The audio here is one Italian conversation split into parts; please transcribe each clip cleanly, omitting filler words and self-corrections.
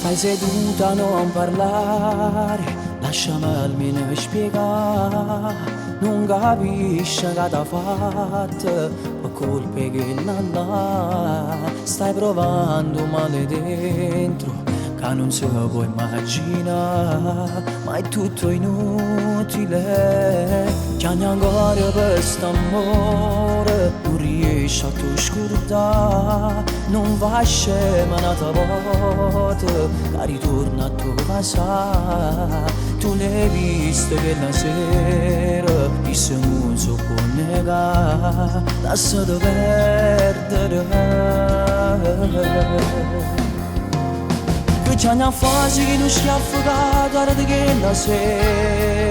Stai seduta a non parlare, lasciami almeno spiegare. Non capisci che t'ha fatto, per colpe che non ha. Stai provando male dentro, che non si può immaginare. Ma è tutto inutile, chiami ancora per st'amore. Non riesci a tu scordare, non va scema un'altra volta, che ritorna a tua casa. Tu l'hai visto quella sera, il se non so può negare, lasciati perdere. Che già ne ha fatto che non si è affogato di quella sera.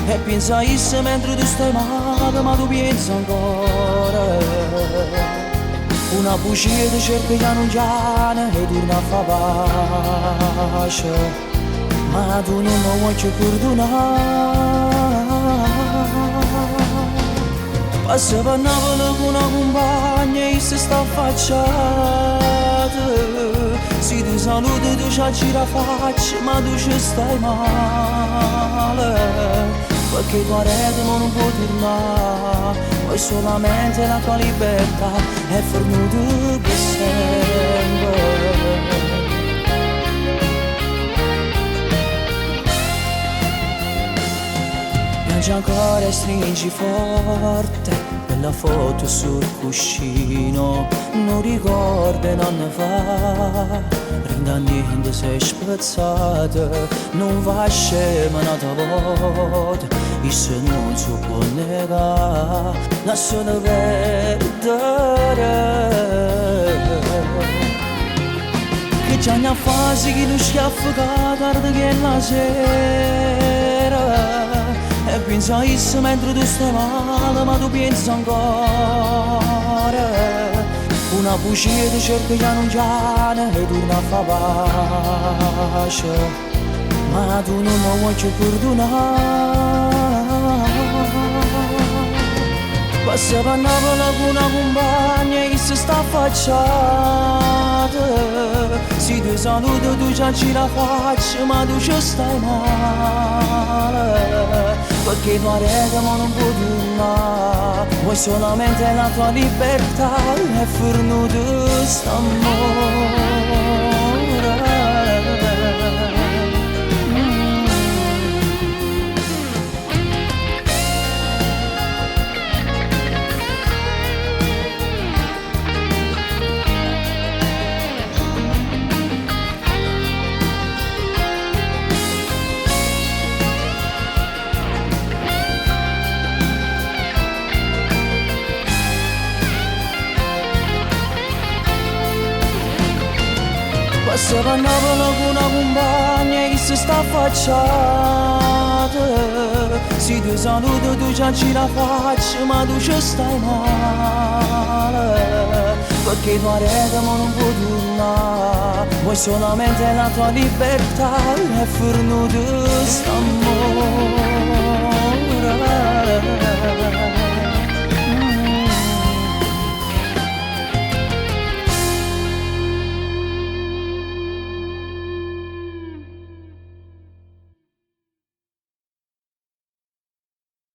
E pensa issa mentre tu stai male, ma tu pensi ancora. Una bugia ti cerca piano piano e torna a fa pace, ma tu non lo vuoi più perdonare. Passa per Napoli con una compagna e si sta affacciata. Se ti saluta tu ci gira faccia, ma tu ci stai male. Perché tua rete non può tornare, poi solamente la tua libertà è fornuta per sempre. Piangi ancora e stringi forte quella foto sul cuscino, non ricordi un anno fa, rinda niente sei spezzata, non va scema un'altra volta, e se non si può negare, lasciala perdere. Che già ne ha fasi che non si è affogata da quella sera. E pensa a issa mentre tu stai male, ma tu pensi ancora. Una bugia ti cerca piano piano e torna a fa pace, ma tu non lo vuoi più perdonare. Passa per Napoli con una compagna e si sta affacciata. Se ti saluta tu ci gira faccia, ma tu ci stai male. Perché tua rete ma non può tornare, vuoi solamente la tua libertà, è fornuto st'amore. Passa per Napoli con una compagna e si sta affacciata. Se ti saluta tu ci gira faccia, ma tu ci stai male. Perché tua rete ma non può tornare, vuoi solamente la tua libertà, è fornuto st'amore.